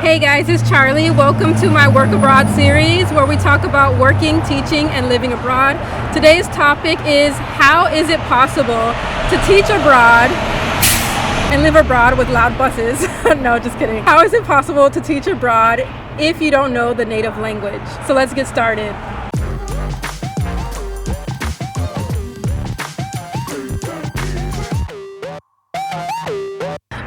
Hey guys, it's Charlie. Welcome to my Work Abroad series where we talk about working, teaching, and living abroad. Today's topic is how is it possible to teach abroad and live abroad with loud buses? No, just kidding. How is it possible to teach abroad if you don't know the native language? So let's get started.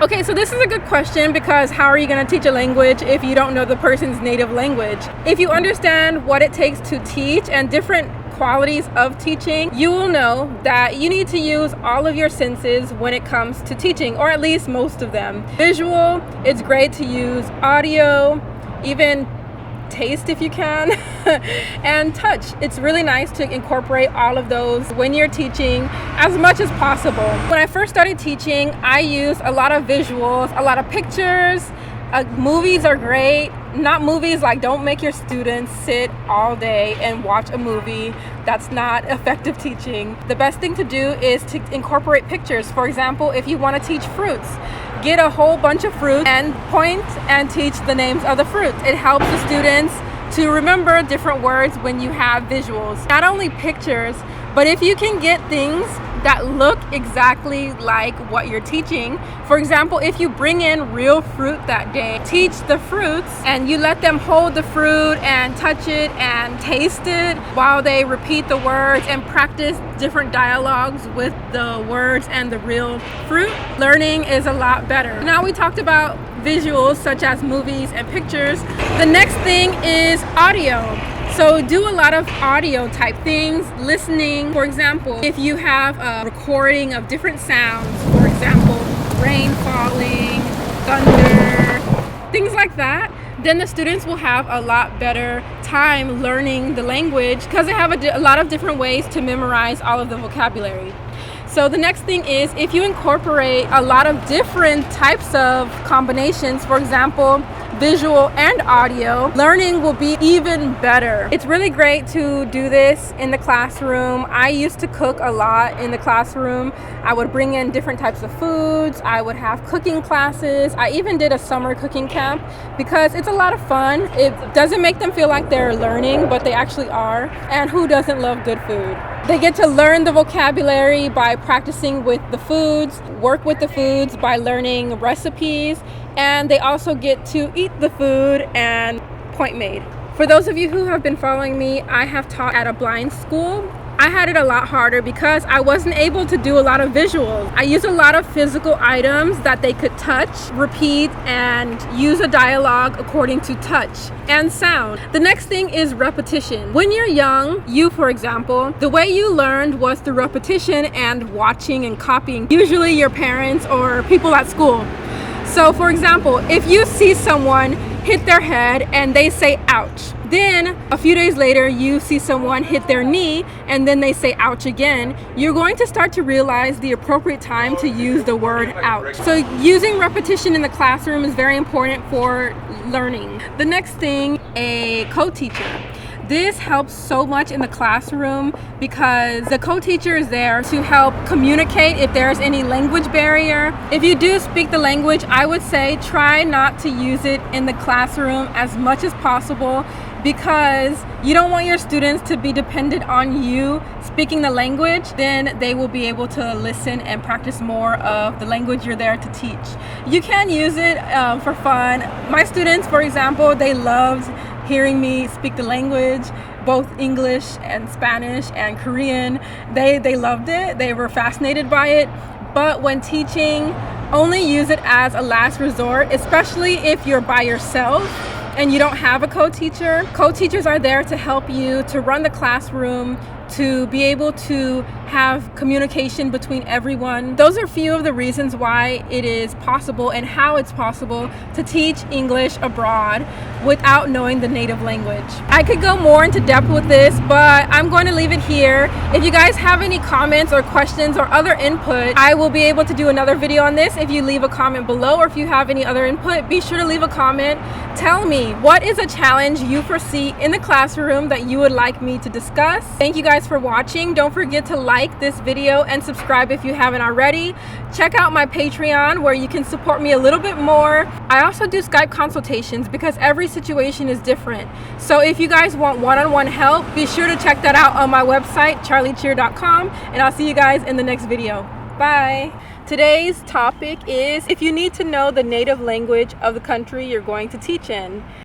Okay, so this is a good question because how are you going to teach a language if you don't know the person's native language? If you understand what it takes to teach and different qualities of teaching, you will know that you need to use all of your senses when it comes to teaching, or at least most of them. Visual, it's great to use audio, even taste if you can, and touch. It's really nice to incorporate all of those when you're teaching as much as possible. When I first started teaching, I used a lot of visuals, a lot of pictures. Movies are great. Not movies like don't make your students sit all day and watch a movie. That's not effective teaching. The best thing to do is to incorporate pictures. For example, if you want to teach fruits, get a whole bunch of fruit and point and teach the names of the fruits. It helps the students to remember different words when you have visuals. Not only pictures, but if you can get things that look exactly like what you're teaching. For example, if you bring in real fruit that day, teach the fruits and you let them hold the fruit and touch it and taste it while they repeat the words and practice different dialogues with the words and the real fruit, learning is a lot better. Now we talked about visuals such as movies and pictures. The next thing is audio. So do a lot of audio type things, listening. For example, if you have a recording of different sounds, for example, rain falling, thunder, things like that, then the students will have a lot better time learning the language because they have a lot of different ways to memorize all of the vocabulary. So the next thing is if you incorporate a lot of different types of combinations, for example, visual and audio, learning will be even better. It's really great to do this in the classroom. I used to cook a lot in the classroom. I would bring in different types of foods. I would have cooking classes. I even did a summer cooking camp because it's a lot of fun. It doesn't make them feel like they're learning, but they actually are. And who doesn't love good food? They get to learn the vocabulary by practicing with the foods, work with the foods by learning recipes, and they also get to eat the food and point made. For those of you who have been following me, I have taught at a blind school. I had it a lot harder because I wasn't able to do a lot of visuals. I used a lot of physical items that they could touch, repeat, and use a dialogue according to touch and sound. The next thing is repetition. When you're young, you for example, the way you learned was through repetition and watching and copying, usually your parents or people at school. So for example, if you see someone hit their head and they say ouch, then a few days later you see someone hit their knee and then they say ouch again, you're going to start to realize the appropriate time to use the word ouch. So using repetition in the classroom is very important for learning. The next thing, a co-teacher. This helps so much in the classroom because the co-teacher is there to help communicate if there's any language barrier. If you do speak the language, I would say try not to use it in the classroom as much as possible because you don't want your students to be dependent on you speaking the language. Then they will be able to listen and practice more of the language you're there to teach. You can use it for fun. My students, for example, they loved hearing me speak the language, both English and Spanish and Korean. They loved it. They were fascinated by it. But when teaching, only use it as a last resort, especially if you're by yourself and you don't have a co-teacher. Co-teachers are there to help you to run the classroom, to be able to have communication between everyone. Those are a few of the reasons why it is possible and how it's possible to teach English abroad without knowing the native language. I could go more into depth with this, but I'm going to leave it here. If you guys have any comments or questions or other input, I will be able to do another video on this. If you leave a comment below or if you have any other input, be sure to leave a comment. Tell me, what is a challenge you foresee in the classroom that you would like me to discuss? Thank you guys for watching. Don't forget to like like this video and subscribe if you haven't already. Check out my Patreon where you can support me a little bit more. I also do Skype consultations because every situation is different. So if you guys want one-on-one help, be sure to check that out on my website, charlycheer.com, and I'll see you guys in the next video. Bye. Today's topic is if you need to know the native language of the country you're going to teach in.